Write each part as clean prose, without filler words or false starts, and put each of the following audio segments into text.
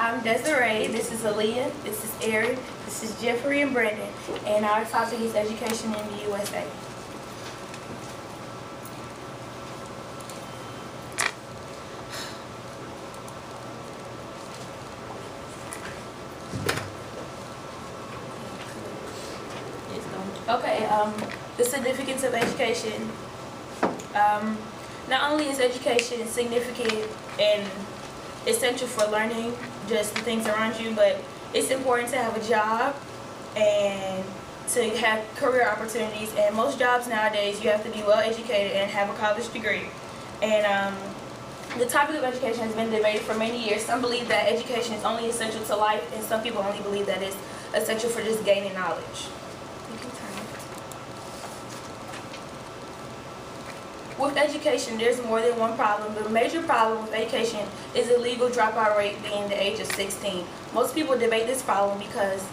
I'm Desirae, this is Alea, this is Eric, this is Jeffrey and Brendan, and our topic is education in the USA. Okay, the significance of education. Not only is education significant and essential for learning just the things around you, but it's important to have a job and to have career opportunities. And most jobs nowadays, you have to be well educated and have a college degree. And the topic of education has been debated for many years. Some believe that education is only essential to life, and some people only believe that it's essential for just gaining knowledge. With education, there's more than one problem. The major problem with education is the legal dropout rate being the age of 16. Most people debate this problem because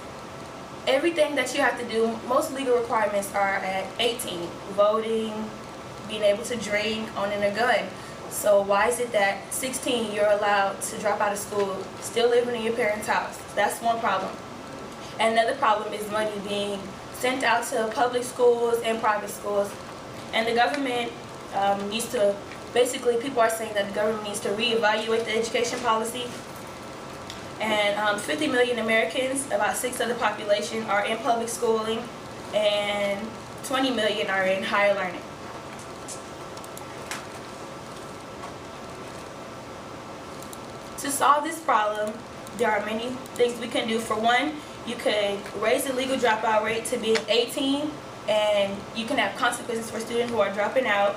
everything that you have to do, most legal requirements are at 18. Voting, being able to drink, owning a gun. So why is it that 16 you're allowed to drop out of school, still living in your parents' house? That's one problem. And another problem is money being sent out to public schools and private schools. And the government needs to, basically people are saying that the government needs to reevaluate the education policy. And 50 million Americans, about 6% of the population, are in public schooling, and 20 million are in higher learning. To solve this problem, there are many things we can do. For one, you could raise the legal dropout rate to being 18, and you can have consequences for students who are dropping out.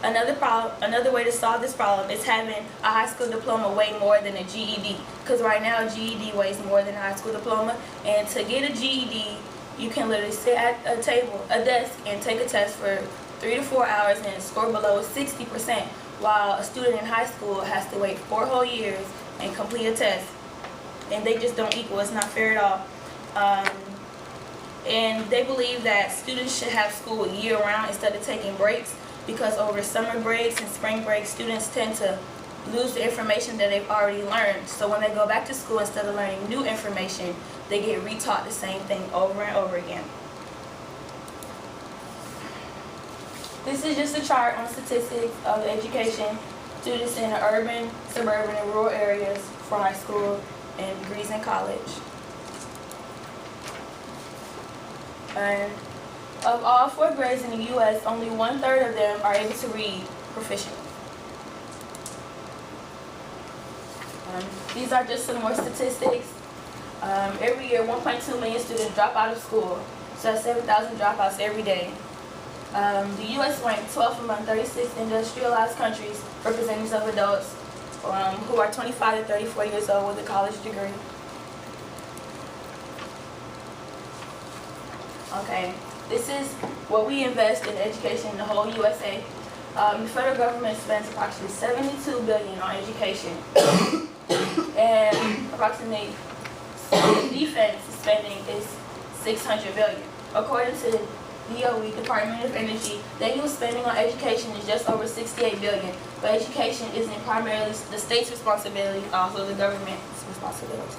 Another way to solve this problem is having a high school diploma weigh more than a GED. Because right now a GED weighs more than a high school diploma. And to get a GED, you can literally sit at a desk, and take a test for 3 to 4 hours and score below 60%, while a student in high school has to wait 4 whole years and complete a test. And they just don't equal. It's not fair at all. And they believe that students should have school year-round instead of taking breaks, because over summer breaks and spring breaks, students tend to lose the information that they've already learned. So when they go back to school, instead of learning new information, they get retaught the same thing over and over again. This is just a chart on statistics of education, students in the urban, suburban, and rural areas for high school and degrees in college. And of all 4th grades in the U.S., only 1/3 of them are able to read proficiently. These are just some more statistics. Every year, 1.2 million students drop out of school, so that's 7,000 dropouts every day. The U.S. ranked 12th among 36 industrialized countries, representatives of adults who are 25 to 34 years old with a college degree. Okay, this is what we invest in education in the whole USA. The federal government spends approximately $72 billion on education, and approximately defense spending is $600 billion. According to DOE, Department of Energy, the annual spending on education is just over $68 billion. But education isn't primarily the state's responsibility, also the government's responsibility.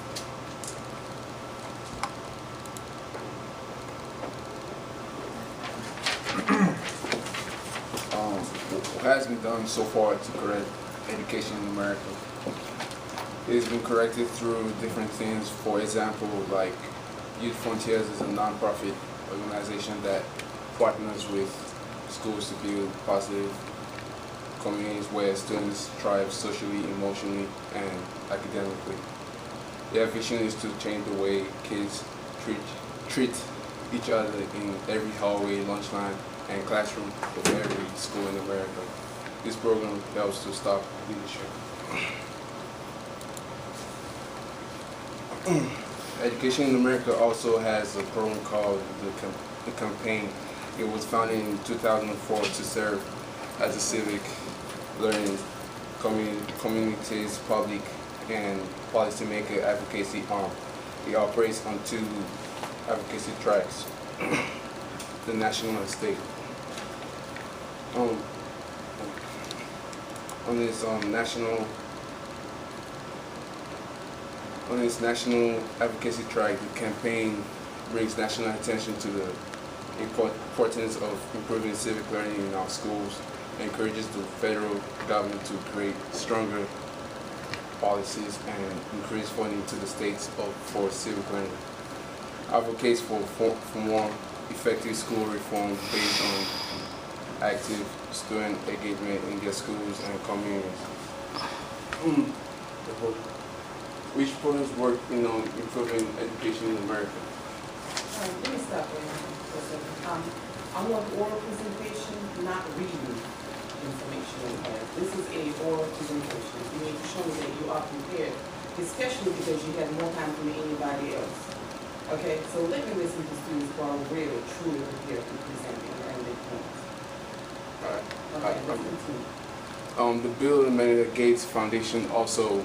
What has been done so far to correct education in America? It has been corrected through different things. For example, like Youth Frontiers is a non-profit organization that partners with schools to build positive communities where students thrive socially, emotionally, and academically. Their vision is to change the way kids treat each other in every hallway, lunchline, and classroom of every school in America. This program helps to stop leadership. Education in America also has a program called the Campaign. It was founded in 2004 to serve as a civic learning, communities, public, and policymaker advocacy arm. It operates on 2 advocacy tracks, the national and state. On this national On its national advocacy track, the campaign brings national attention to the importance of improving civic learning in our schools, and encourages the federal government to create stronger policies and increase funding to the states for civic learning. Advocates for more effective school reform based on active student engagement in their schools and communities. Which programs work in improving education in America? Let me stop right now for a second. I want oral presentation, not reading information in here. This is a oral presentation. You need to show me that you are prepared, especially because you have more time than anybody else. Okay, so let me listen to students who are really, truly prepared to present and make points. All right. Okay, let's continue. The Bill and Melinda Gates Foundation also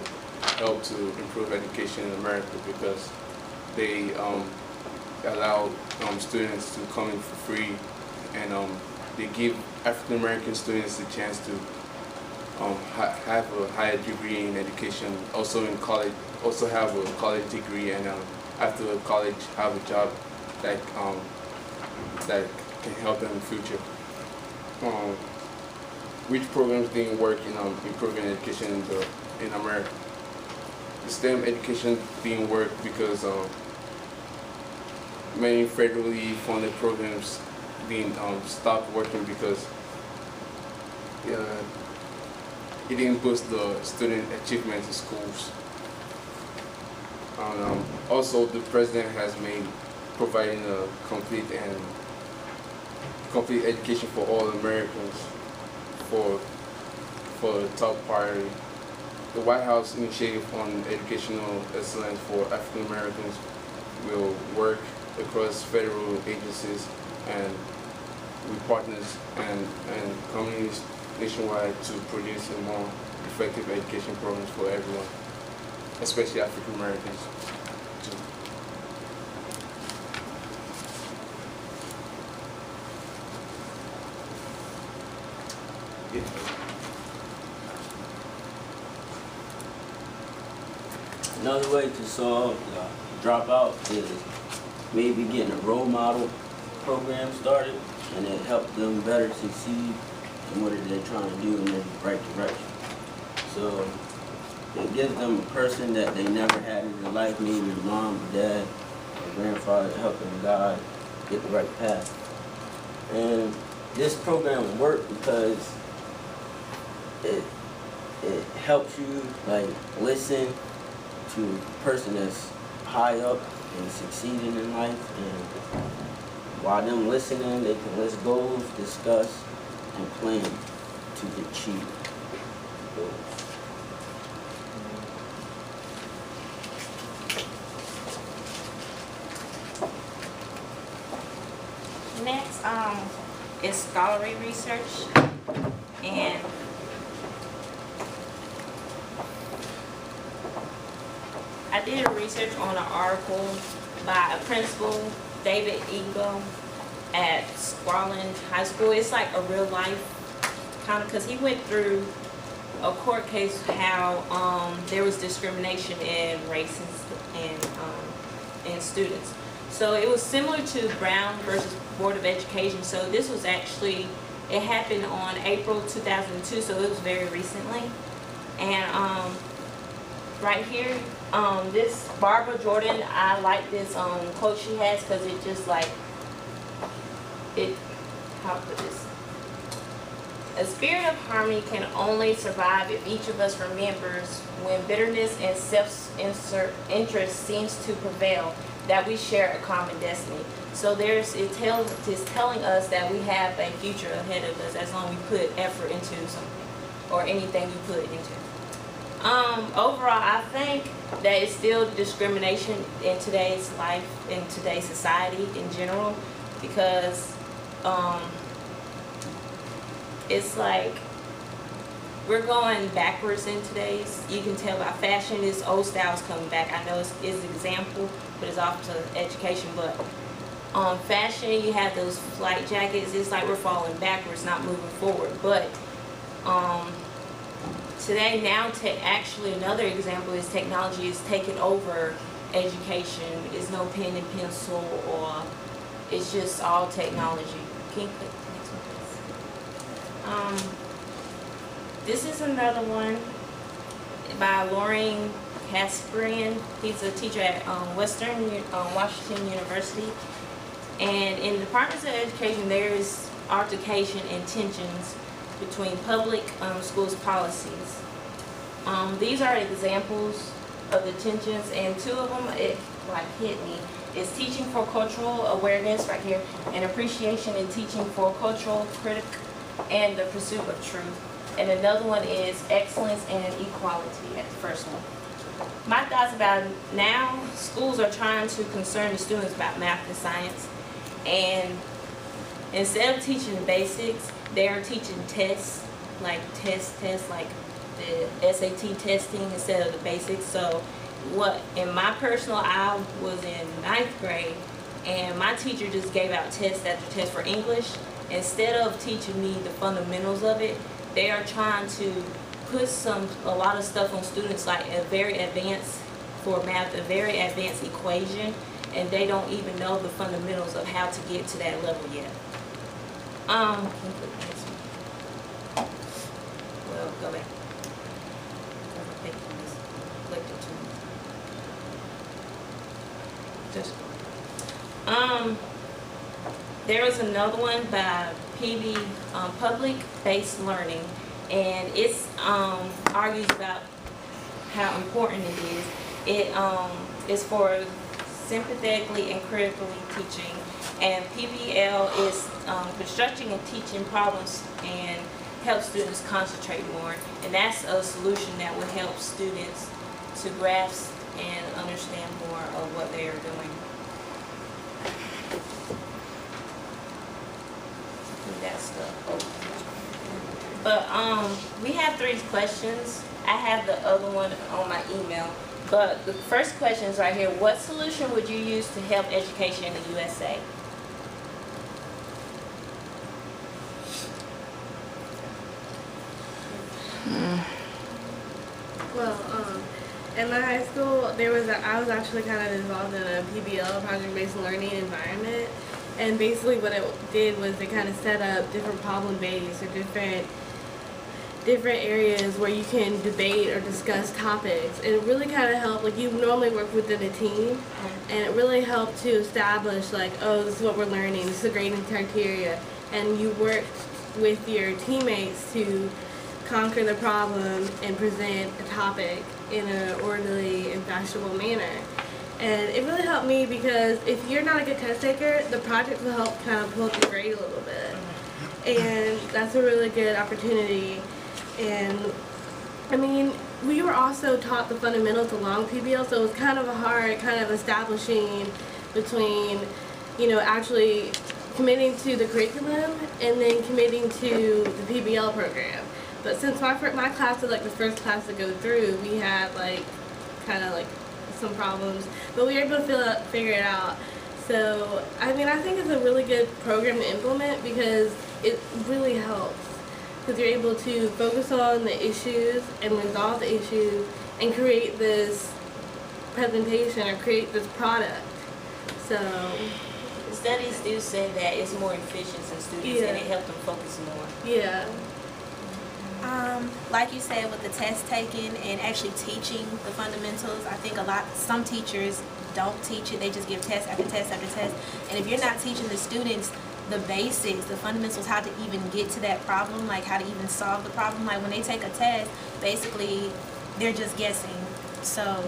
helped to improve education in America because they allow students to come in for free, and they give African American students the chance to have a higher degree in education, also in college, also have a college degree, and after college have a job that can help them in the future. Which programs didn't work in improving education in America? The STEM education didn't work because many federally funded programs didn't stop working because it didn't boost the student achievement in schools. Also, the president has made providing a complete education for all Americans for the top priority. The White House initiative on educational excellence for African Americans will work across federal agencies and with partners and communities nationwide to produce a more effective education programs for everyone, especially African Americans too. Another way to solve the dropout is maybe getting a role model program started, and it helps them better succeed in what they're trying to do in the right direction. So it gives them a person that they never had in their life, maybe their mom or dad or grandfather, to help them guide, get the right path. And this program will work because it helps you listen to a person that's high up and succeeding in life, and while them listening, they can list goals, discuss, and plan to achieve goals. Next is scholarly research, and I did a research on an article by a principal, David Eagle, at Squallen High School. It's like a real life kind of, because he went through a court case how there was discrimination in races and students. So it was similar to Brown versus Board of Education. So this was actually, it happened on April 2002, so it was very recently. And right here, this Brannen Jordan, I like this quote she has because it just how to put this? A spirit of harmony can only survive if each of us remembers when bitterness and self-interest seems to prevail, that we share a common destiny. So it's telling us that we have a future ahead of us as long as we put effort into something or anything we put into. Overall, I think that it's still discrimination in today's life, in today's society in general, because it's like we're going backwards in today's. You can tell by fashion, this old style's coming back. I know it's an example, but it's off to education. But fashion, you have those flight jackets. It's like we're falling backwards, not moving forward. But today now, actually another example is technology is taking over education. It's no pen and pencil, or it's just all technology. Can you click the next one, please? This is another one by Lauren Kasparian. He's a teacher at Washington University. And in the departments of education, there is altercation and tensions between public schools policies. These are examples of the tensions, and two of them it hit me. Is teaching for cultural awareness right here, and appreciation in teaching for cultural critic and the pursuit of truth. And another one is excellence and equality at the first one. My thoughts about now, schools are trying to concern the students about math and science, and instead of teaching the basics, they are teaching tests like the SAT testing instead of the basics. So what, in my personal, I was in 9th grade, and my teacher just gave out test after test for English. Instead of teaching me the fundamentals of it, they are trying to put a lot of stuff on students, like a very advanced, for math, a very advanced equation, and they don't even know the fundamentals of how to get to that level yet. Can you put the next one? Well, go back. There was another one by PB, public-based learning, and it's argues about how important it is. It is for sympathetically and critically teaching, and PBL is constructing and teaching problems and help students concentrate more, and that's a solution that will help students to grasp and understand more of what they are doing. That's the But we have 3 questions. I have the other one on my email. But the first question is right here. What solution would you use to help education in the USA? Well, in my high school, I was actually kind of involved in a PBL, project-based learning environment. And basically what it did was it kind of set up different problem-based or different areas where you can debate or discuss topics. And it really kind of helped, like you normally work within a team, and it really helped to establish like, oh, this is what we're learning, this is a grading criteria. And you worked with your teammates to conquer the problem and present a topic in an orderly and fashionable manner. And it really helped me because if you're not a good test taker, the project will help kind of pull up your grade a little bit. And that's a really good opportunity. And I mean, we were also taught the fundamentals along PBL, so it was kind of a hard kind of establishing between, you know, actually committing to the curriculum and then committing to the PBL program. But since my class was like the first class to go through, we had like kind of like some problems, but we were able to figure it out. So I mean, I think it's a really good program to implement because it really helps, because you're able to focus on the issues and resolve the issues and create this presentation or create this product. So Studies do say that it's more efficient in students, and it helps them focus more. Yeah. Like you said, with the test taking and actually teaching the fundamentals, I think some teachers don't teach it. They just give test after test after test. And if you're not teaching the students the basics, the fundamentals, how to even get to that problem, like how to even solve the problem, like when they take a test, basically they're just guessing. So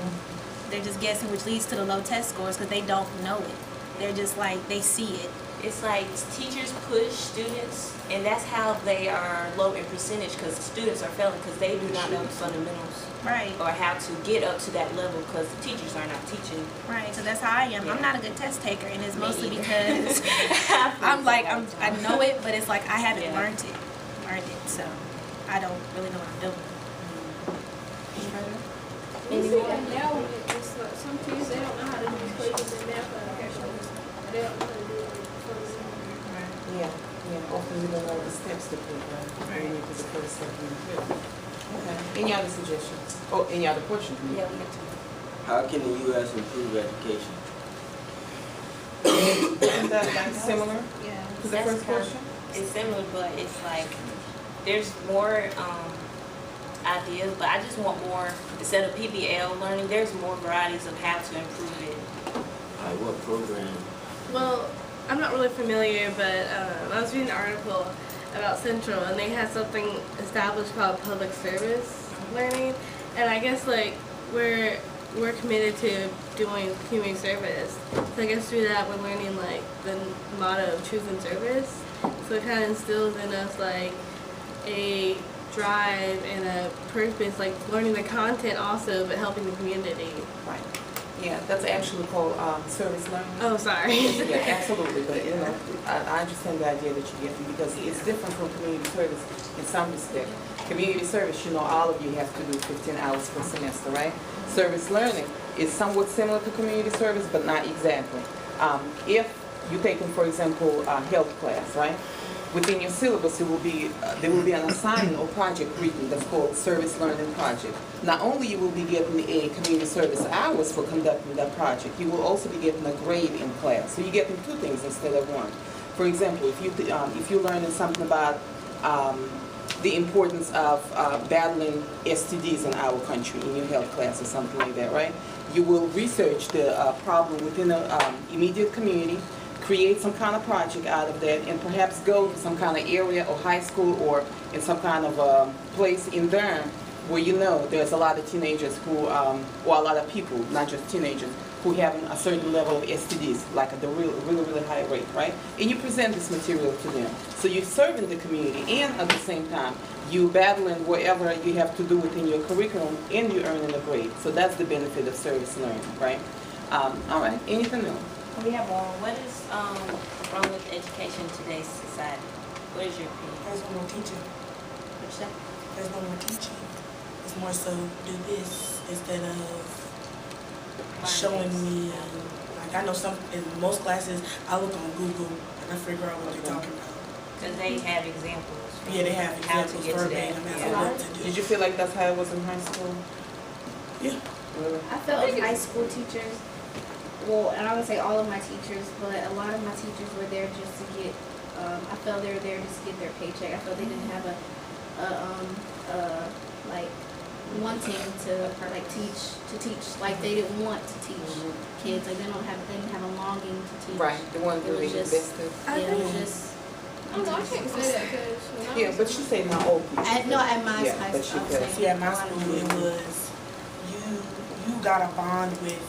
they're just guessing, which leads to the low test scores because they don't know it. They're just like, they see it. It's like teachers push students, and that's how they are low in percentage, because students are failing because they do not know the fundamentals. Right. Or how to get up to that level because the teachers are not teaching. Right, so that's how I am. Yeah. I'm not a good test taker, and it's Me mostly either. because I know it, but it's like I haven't learned it, so I don't really know what I'm doing. Now it's like some kids, they don't know how to do equations in math applications. They don't know how to do it. Yeah, often we don't know the steps to take, right? Going into the first step in the field. Okay. Any other suggestions? Oh, any other questions? Yeah, we get to. How can the U.S. improve education? Isn't that like similar Yeah. to the That's first kind of- question? It's similar, but it's like, there's more ideas, but I just want more, instead of PBL learning, there's more varieties of how to improve it. Like what program? Well, I'm not really familiar, but I was reading an article about Central, and they had something established called public service learning, and I guess like we're committed to doing community service. So I guess through that we're learning like the motto of truth and service. So it kind of instills in us like a drive and a purpose, like learning the content also, but helping the community. Right. Yeah, that's actually called service learning. Oh, sorry. Yeah, absolutely, but you know, I understand the idea that you're getting because it's different from community service in some respect. Community service, you know, all of you have to do 15 hours per semester, right? Service learning is somewhat similar to community service, but not exactly. If you take, for example, a health class, right? Within your syllabus, it will be there will be an assignment or project written that's called service learning project. Not only you will be getting a community service hours for conducting that project, you will also be getting a grade in class. So you're getting two things instead of one. For example, if you're learning something about the importance of battling STDs in our country in your health class or something like that, right? You will research the problem within the immediate community, create some kind of project out of that, and perhaps go to some kind of area or high school or in some kind of place in there where you know there's a lot of teenagers who, or a lot of people, not just teenagers, who have a certain level of STDs, like at the really high rate, right? And you present this material to them. So you're serving the community, and at the same time, you battling whatever you have to do within your curriculum, and you're earning a grade. So that's the benefit of service learning, right? All right, anything else? We have one. What is wrong with education in today's society? What is your opinion? There's no more teaching. What you say? There's no more teaching. It's more so do this instead of showing me. Like I know in most classes, I look on Google and I figure out what they're talking about. Because they have examples. Yeah, they have How to examples get to verbatim that. as Yeah. to what to do. Did you feel like that's how it was in high school? Yeah. Really? I felt like high school teachers, well, and I would say all of my teachers, but a lot of my teachers were there just to get, I felt they were there just to get their paycheck. I felt they didn't have like, wanting to, or like teach, like they didn't want to teach kids, like they didn't have a longing to teach. Right, the one It that was they just- invested. Yeah, it was just, I don't know, I can't say that because Yeah, but she said not all people. at my Yeah, high but she school, I was could. saying See, at my a lot of school, them. it was you got a bond with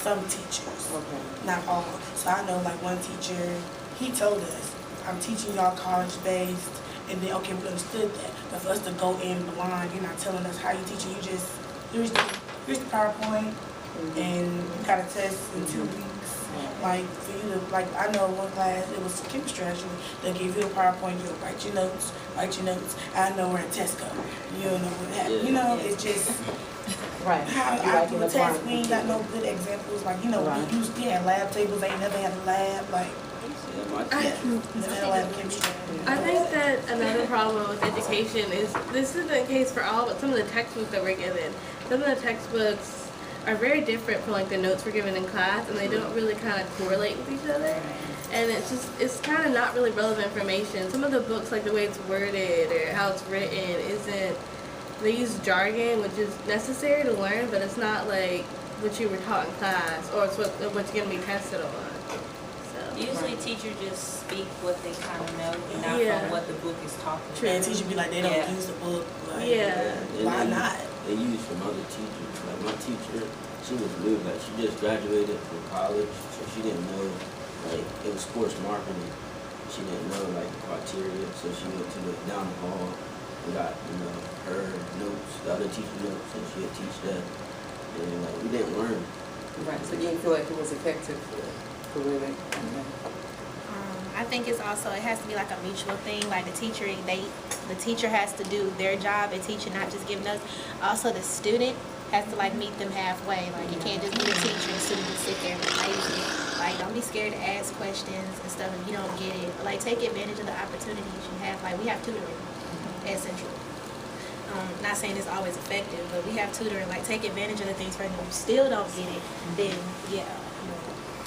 some teachers, Okay. not all. So I know, like one teacher, he told us, "I'm teaching y'all college-based," and then okay, we understood that. But for us to go in blind, you're not telling us how you teaching. You just here's the PowerPoint, and you got a test in 2 weeks. Like for you to I know one class it was chemistry actually. They give you a PowerPoint, you write your notes. I know we're at Tesco. You don't know what happened. You know, it's just. Right. How You I like do in a the test, blind. we ain't got no good examples. Like, Right. we had lab tables, they ain't never had a lab. Like, Yeah, my yeah, never had a lab chemistry. I think that another problem with education is, this isn't the case for all, but some of the textbooks that we're given, some of the textbooks are very different from like the notes we're given in class, and they don't really kind of correlate with each other. And it's kind of not really relevant information. Some of the books, like the way it's worded or how it's written, isn't, they use jargon, which is necessary to learn, but it's not like what you were taught in class, or it's what you're going to be tested on. So. Usually teachers just speak what they kind of know, not Yeah. from what the book is talking True. And about. teacher be like, they don't Yeah. use the book. Like, Yeah. And why they- not? They use from other teachers. Like my teacher, she was new. Like she just graduated from college, so she didn't know. Like it was sports marketing. She didn't know like the criteria, so she went to the down the hall and got her notes, the other teacher notes, and she would teach that. And like we didn't learn. Right, so you didn't feel like it was effective for really? Okay. I think it's also, it has to be like a mutual thing, like the teacher has to do their job and teach and not just give notes. Also, the student has to like meet them halfway, like you can't just be the teacher and student just sit there and lazy. Like don't be scared to ask questions and stuff if you don't get it. But, like take advantage of the opportunities you have. Like we have tutoring at Central. Not saying it's always effective, but we have tutoring, like take advantage of the things for them. If you still don't get it, then yeah.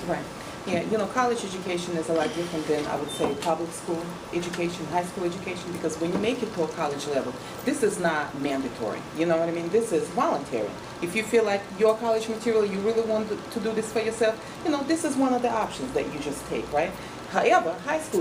Right. Yeah, you know, college education is a lot different than, I would say, public school education, high school education, because when you make it to a college level, this is not mandatory. You know what I mean? This is voluntary. If you feel like your college material, you really want to do this for yourself, you know, this is one of the options that you just take, right? However, high school